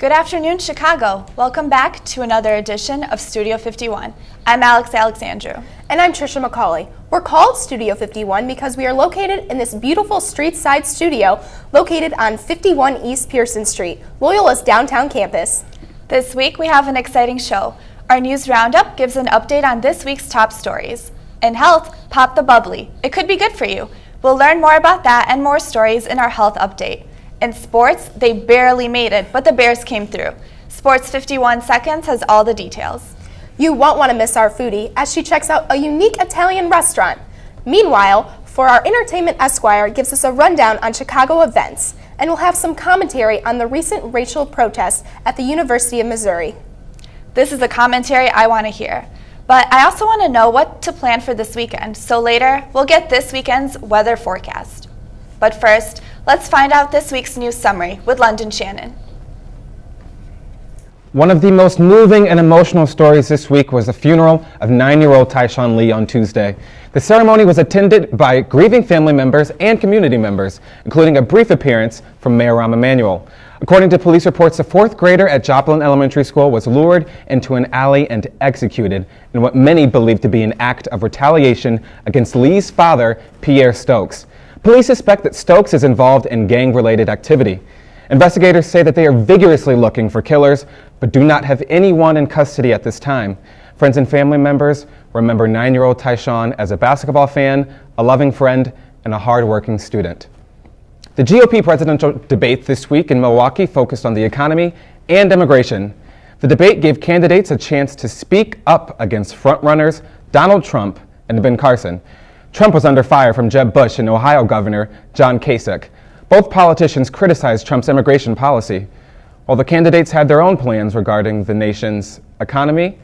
Good afternoon, Chicago. Welcome back to another edition of Studio 51. I'm Alex Alexandru. And I'm Trisha McCauley. We're called Studio 51 because we are located in this beautiful street-side studio located on 51 East Pearson Street, Loyola's downtown campus. This week we have an exciting show. Our news roundup gives an update on this week's top stories. In health, pop the bubbly. It could be good for you. We'll learn more about that and more stories in our health update. In sports, they barely made it, but the Bears came through. Sports 51 Seconds has all the details. You won't want to miss our foodie as she checks out a unique Italian restaurant. Meanwhile, For Our Entertainment Esquire gives us a rundown on Chicago events, and we'll have some commentary on the recent racial protests at the University of Missouri. This is the commentary I want to hear. But I also want to know what to plan for this weekend, so later we'll get this weekend's weather forecast. But first, let's find out this week's news summary with London Shannon. One of the most moving and emotional stories this week was the funeral of 9-year-old Tyshawn Lee on Tuesday. The ceremony was attended by grieving family members and community members, including a brief appearance from Mayor Rahm Emanuel. According to police reports, the fourth grader at Joplin Elementary School was lured into an alley and executed in what many believe to be an act of retaliation against Lee's father, Pierre Stokes. Police suspect that Stokes is involved in gang-related activity. Investigators say that they are vigorously looking for killers, but do not have anyone in custody at this time. Friends and family members remember 9-year-old Tyshawn as a basketball fan, a loving friend, and a hard-working student. The GOP presidential debate this week in Milwaukee focused on the economy and immigration. The debate gave candidates a chance to speak up against frontrunners Donald Trump and Ben Carson. Trump was under fire from Jeb Bush and Ohio Governor John Kasich. Both politicians criticized Trump's immigration policy. While the candidates had their own plans regarding the nation's economy,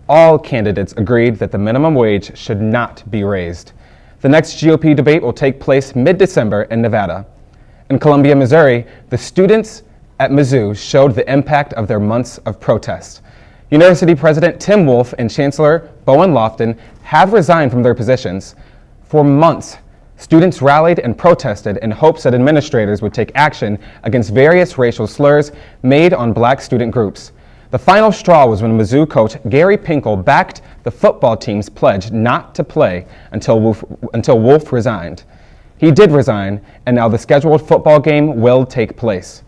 all candidates agreed that the minimum wage should not be raised. The next GOP debate will take place mid-December in Nevada. In Columbia, Missouri, the students at Mizzou showed the impact of their months of protest. University President Tim Wolf and Chancellor Bowen Lofton have resigned from their positions. For months, students rallied and protested in hopes that administrators would take action against various racial slurs made on black student groups. The final straw was when Mizzou coach Gary Pinkel backed the football team's pledge not to play until Wolf resigned. He did resign, and now the scheduled football game will take place.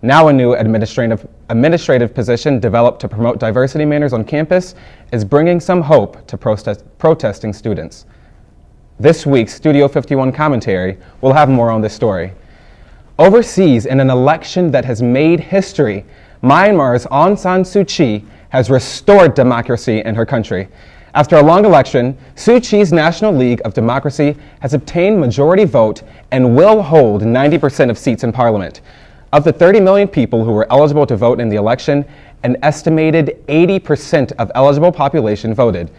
Now a new administrative position developed to promote diversity manners on campus is bringing some hope to protesting students. This week's Studio 51 commentary will have more on this story. Overseas, in an election that has made history, Myanmar's Aung San Suu Kyi has restored democracy in her country. After a long election, Suu Kyi's National League of Democracy has obtained majority vote and will hold 90% of seats in parliament. Of the 30 million people who were eligible to vote in the election, an estimated 80% of eligible population voted.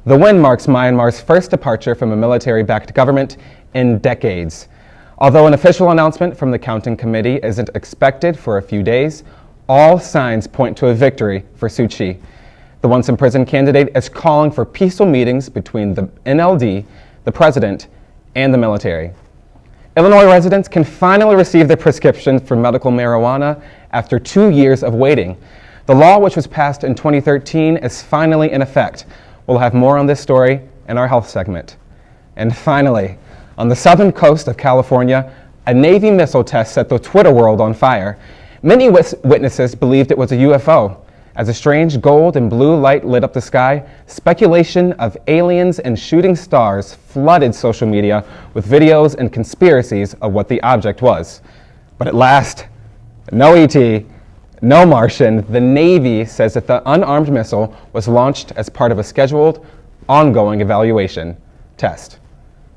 The win marks Myanmar's first departure from a military-backed government in decades. Although an official announcement from the counting committee isn't expected for a few days, all signs point to a victory for Suu Kyi. The once-imprisoned candidate is calling for peaceful meetings between the NLD, the president, and the military. Illinois residents can finally receive their prescription for medical marijuana after 2 years of waiting. The law, which was passed in 2013, is finally in effect. We'll have more on this story in our health segment. And finally, on the southern coast of California, a Navy missile test set the Twitter world on fire. Many witnesses believed it was a UFO. As a strange gold and blue light lit up the sky, speculation of aliens and shooting stars flooded social media with videos and conspiracies of what the object was. But at last, no ET, no Martian. The Navy says that the unarmed missile was launched as part of a scheduled, ongoing evaluation test.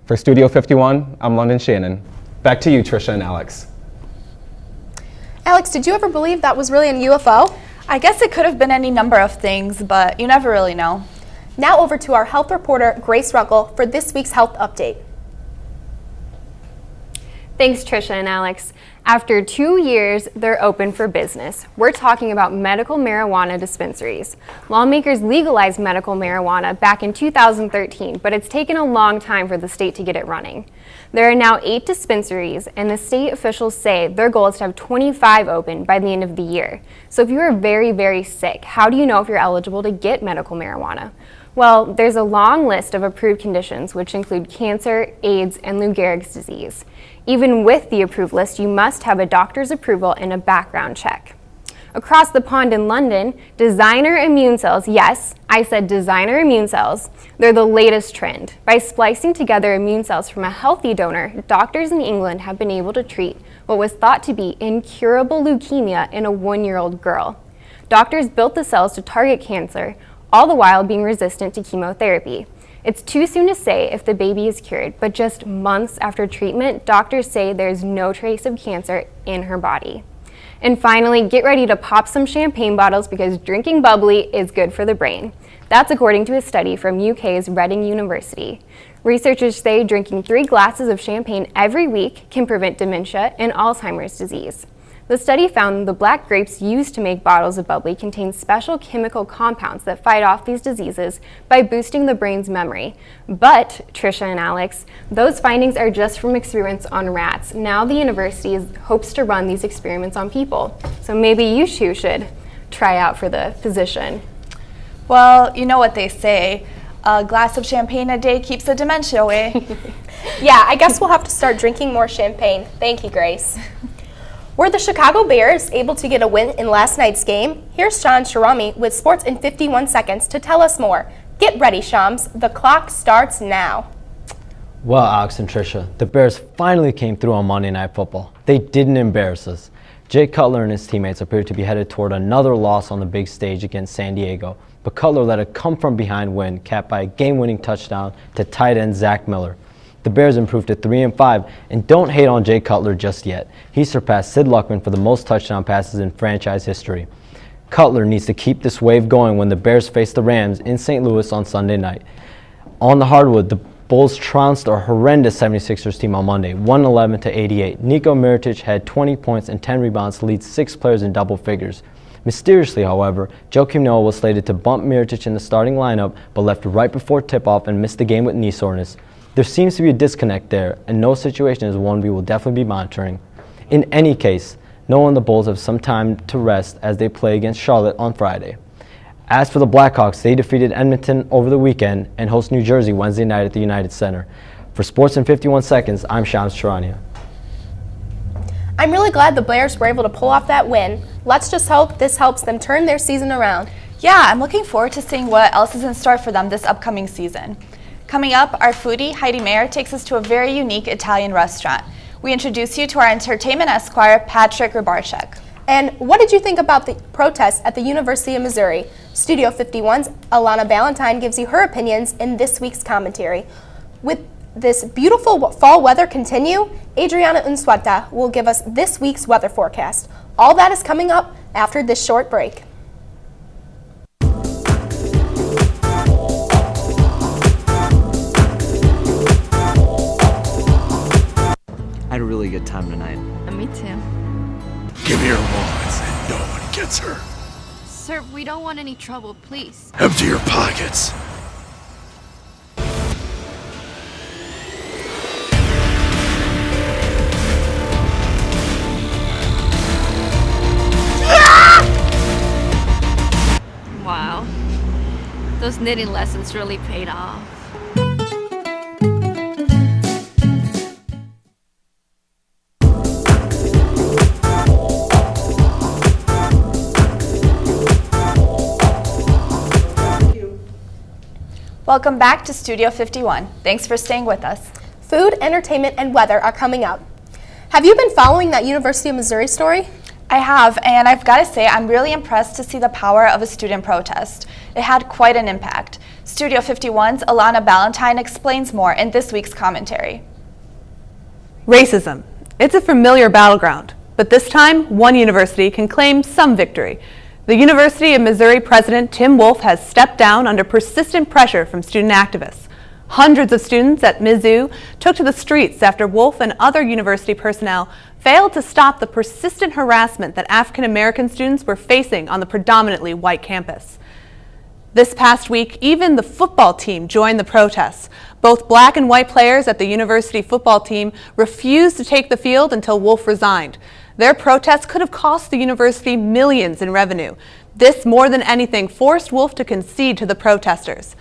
For Studio 51, I'm London Shannon. Back to you, Trisha and Alex. Alex, did you ever believe that was really a UFO? I guess it could have been any number of things, but you never really know. Now over to our health reporter, Grace Runkle, for this week's health update. Thanks, Trisha and Alex. After 2 years, they're open for business. We're talking about medical marijuana dispensaries. Lawmakers legalized medical marijuana back in 2013, but it's taken a long time for the state to get it running. There are now 8 dispensaries, and the state officials say their goal is to have 25 open by the end of the year. So if you are very, very sick, how do you know if you're eligible to get medical marijuana? Well, there's a long list of approved conditions, which include cancer, AIDS, and Lou Gehrig's disease. Even with the approved list, you must have a doctor's approval and a background check. Across the pond in London, designer immune cells, yes, I said designer immune cells, they're the latest trend. By splicing together immune cells from a healthy donor, doctors in England have been able to treat what was thought to be incurable leukemia in a 1-year-old girl. Doctors built the cells to target cancer, all the while being resistant to chemotherapy. It's too soon to say if the baby is cured, but just months after treatment, doctors say there's no trace of cancer in her body. And finally, get ready to pop some champagne bottles because drinking bubbly is good for the brain. That's according to a study from UK's Reading University. Researchers say drinking 3 glasses of champagne every week can prevent dementia and Alzheimer's disease. The study found the black grapes used to make bottles of bubbly contain special chemical compounds that fight off these diseases by boosting the brain's memory. But, Trisha and Alex, those findings are just from experiments on rats. Now the university hopes to run these experiments on people. So maybe you two should try out for the position. Well, you know what they say, a glass of champagne a day keeps the dementia away. Yeah, I guess we'll have to start drinking more champagne. Thank you, Grace. Were the Chicago Bears able to get a win in last night's game? Here's Sean Shirami with Sports in 51 Seconds to tell us more. Get ready, Shams. The clock starts now. Well, Alex and Trisha, the Bears finally came through on Monday Night Football. They didn't embarrass us. Jay Cutler and his teammates appeared to be headed toward another loss on the big stage against San Diego, but Cutler let a come-from-behind win capped by a game-winning touchdown to tight end Zach Miller. The Bears improved to 3-5, and don't hate on Jay Cutler just yet. He surpassed Sid Luckman for the most touchdown passes in franchise history. Cutler needs to keep this wave going when the Bears face the Rams in St. Louis on Sunday night. On the hardwood, the Bulls trounced a horrendous 76ers team on Monday, 111-88. Niko Mirotic had 20 points and 10 rebounds to lead 6 players in double figures. Mysteriously, however, Joakim Noah was slated to bump Mirotic in the starting lineup, but left right before tip-off and missed the game with knee soreness. There seems to be a disconnect there, and no situation is one we will definitely be monitoring. In any case, Noah and the Bulls have some time to rest as they play against Charlotte on Friday. As for the Blackhawks, they defeated Edmonton over the weekend and host New Jersey Wednesday night at the United Center. For Sports in 51 Seconds, I'm Shams Charania. I'm really glad the Bears were able to pull off that win. Let's just hope this helps them turn their season around. Yeah, I'm looking forward to seeing what else is in store for them this upcoming season. Coming up, our foodie, Heidi Mayer, takes us to a very unique Italian restaurant. We introduce you to our entertainment esquire, Patrick Rybarczyk. And what did you think about the protests at the University of Missouri? Studio 51's Alana Ballantyne gives you her opinions in this week's commentary. With this beautiful fall weather continue, Adriana Unsueta will give us this week's weather forecast. All that is coming up after this short break. I had a really good time tonight. Me too. Give me your wallets and no one gets her. Sir, we don't want any trouble, please. Empty your pockets. Wow. Those knitting lessons really paid off. Welcome back to Studio 51. Thanks for staying with us. Food, entertainment, and weather are coming up. Have you been following that University of Missouri story? I have, and I've got to say I'm really impressed to see the power of a student protest. It had quite an impact. Studio 51's Alana Ballantyne explains more in this week's commentary. Racism. It's a familiar battleground, but this time one university can claim some victory. The University of Missouri president Tim Wolf has stepped down under persistent pressure from student activists. Hundreds of students at Mizzou took to the streets after Wolf and other university personnel failed to stop the persistent harassment that African American students were facing on the predominantly white campus. This past week, even the football team joined the protests. Both black and white players at the university football team refused to take the field until Wolf resigned. Their protests could have cost the university millions in revenue. This, more than anything, forced Wolf to concede to the protesters.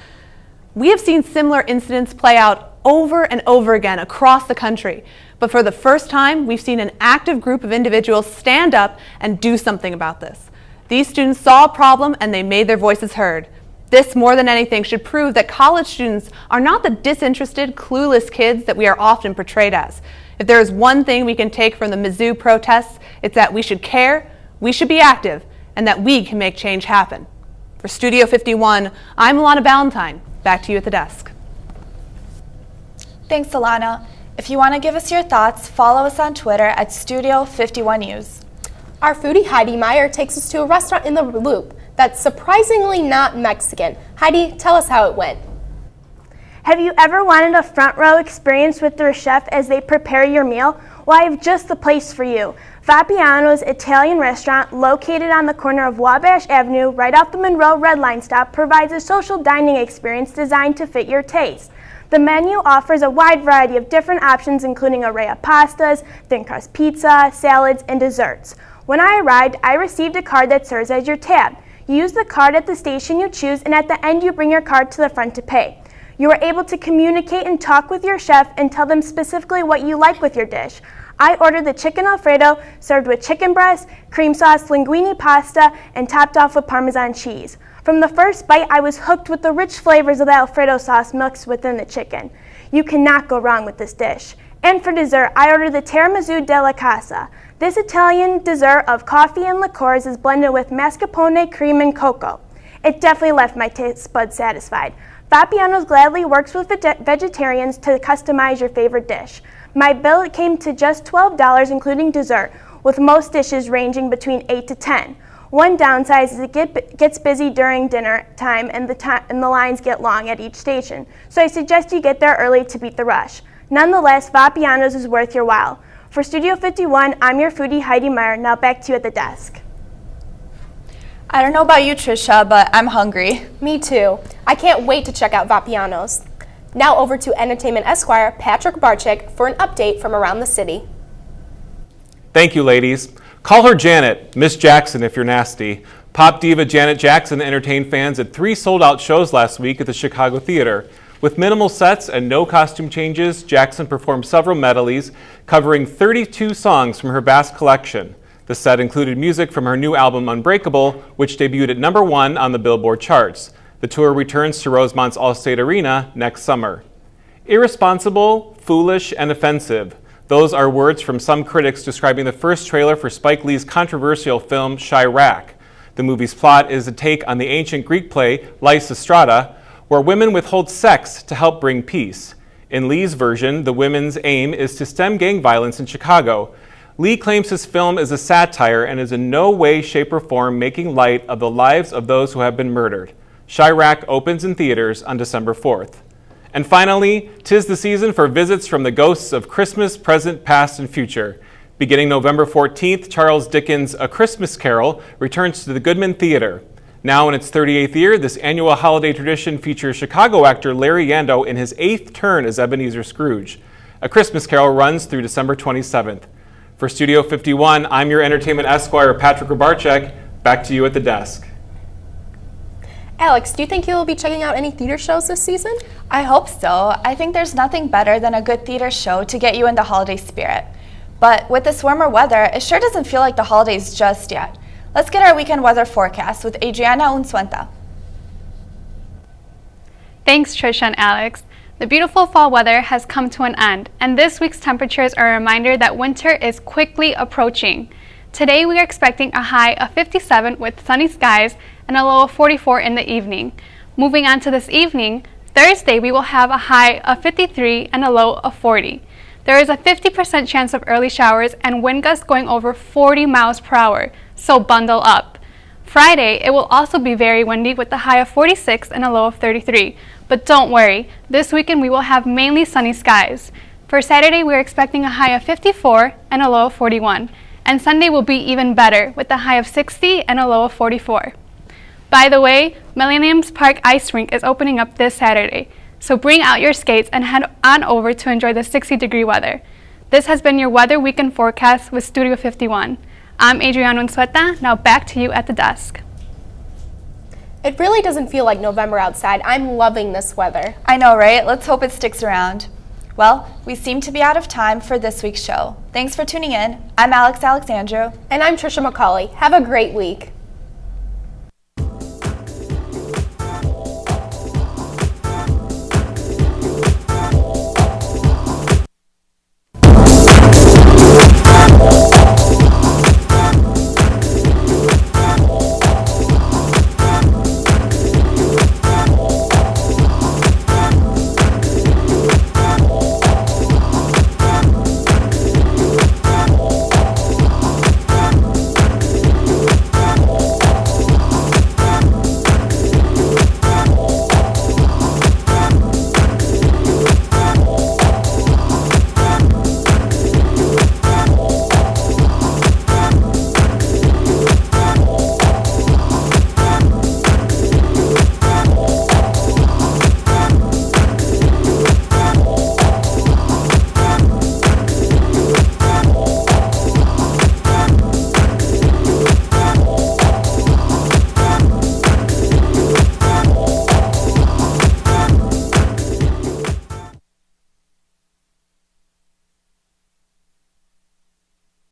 We have seen similar incidents play out over and over again across the country, but for the first time, we've seen an active group of individuals stand up and do something about this. These students saw a problem and they made their voices heard. This, more than anything, should prove that college students are not the disinterested, clueless kids that we are often portrayed as. If there is one thing we can take from the Mizzou protests, it's that we should care, we should be active, and that we can make change happen. For Studio 51, I'm Alana Valentine. Back to you at the desk. Thanks, Alana. If you want to give us your thoughts, follow us on Twitter at Studio 51 News. Our foodie Heidi Meyer takes us to a restaurant in the Loop that's surprisingly not Mexican. Heidi, tell us how it went. Have you ever wanted a front row experience with your chef as they prepare your meal? Well, I have just the place for you. Vapiano's Italian restaurant, located on the corner of Wabash Avenue, right off the Monroe Red Line stop, provides a social dining experience designed to fit your taste. The menu offers a wide variety of different options, including an array of pastas, thin crust pizza, salads, and desserts. When I arrived, I received a card that serves as your tab. You use the card at the station you choose, and at the end you bring your card to the front to pay. You are able to communicate and talk with your chef and tell them specifically what you like with your dish. I ordered the chicken Alfredo, served with chicken breast, cream sauce, linguine pasta, and topped off with Parmesan cheese. From the first bite, I was hooked with the rich flavors of the Alfredo sauce mixed within the chicken. You cannot go wrong with this dish. And for dessert, I ordered the tiramisu della casa. This Italian dessert of coffee and liqueurs is blended with mascarpone, cream, and cocoa. It definitely left my taste buds satisfied. Vapiano's gladly works with vegetarians to customize your favorite dish. My bill came to just $12, including dessert, with most dishes ranging between 8 to 10. One downside is it gets busy during dinner time and the lines get long at each station, so I suggest you get there early to beat the rush. Nonetheless, Vapiano's is worth your while. For Studio 51, I'm your foodie Heidi Meyer. Now back to you at the desk. I don't know about you, Trisha, but I'm hungry. Me too. I can't wait to check out Vapiano's. Now over to Entertainment Esquire, Patrick Barczyk, for an update from around the city. Thank you, ladies. Call her Janet, Miss Jackson if you're nasty. Pop diva Janet Jackson entertained fans at 3 sold-out shows last week at the Chicago Theater. With minimal sets and no costume changes, Jackson performed several medleys covering 32 songs from her vast collection. The set included music from her new album Unbreakable, which debuted at #1 on the Billboard charts. The tour returns to Rosemont's Allstate Arena next summer. Irresponsible, foolish, and offensive. Those are words from some critics describing the first trailer for Spike Lee's controversial film Chirac. The movie's plot is a take on the ancient Greek play Lysistrata, where women withhold sex to help bring peace. In Lee's version, the women's aim is to stem gang violence in Chicago. Lee claims his film is a satire and is in no way, shape, or form making light of the lives of those who have been murdered. Chirac opens in theaters on December 4th. And finally, 'tis the season for visits from the ghosts of Christmas, present, past, and future. Beginning November 14th, Charles Dickens' A Christmas Carol returns to the Goodman Theater. Now in its 38th year, this annual holiday tradition features Chicago actor Larry Yando in his 8th turn as Ebenezer Scrooge. A Christmas Carol runs through December 27th. For Studio 51, I'm your Entertainment Esquire, Patrick Barczyk. Back to you at the desk. Alex, do you think you'll be checking out any theater shows this season? I hope so. I think there's nothing better than a good theater show to get you in the holiday spirit. But with this warmer weather, it sure doesn't feel like the holidays just yet. Let's get our weekend weather forecast with Adriana Unsuenta. Thanks, Trisha and Alex. The beautiful fall weather has come to an end, and this week's temperatures are a reminder that winter is quickly approaching. Today we are expecting a high of 57 with sunny skies and a low of 44 in the evening. Moving on to this evening, Thursday we will have a high of 53 and a low of 40. There is a 50% chance of early showers and wind gusts going over 40 miles per hour, so bundle up. Friday, it will also be very windy with a high of 46 and a low of 33. But don't worry, this weekend we will have mainly sunny skies. For Saturday, we're expecting a high of 54 and a low of 41. And Sunday will be even better with a high of 60 and a low of 44. By the way, Millenniums Park Ice Rink is opening up this Saturday. So bring out your skates and head on over to enjoy the 60-degree weather. This has been your weather weekend forecast with Studio 51. I'm Adriana Unsueta. Now back to you at the desk. It really doesn't feel like November outside. I'm loving this weather. I know, right? Let's hope it sticks around. Well, we seem to be out of time for this week's show. Thanks for tuning in. I'm Alex Alexandru. And I'm Trisha McCauley. Have a great week.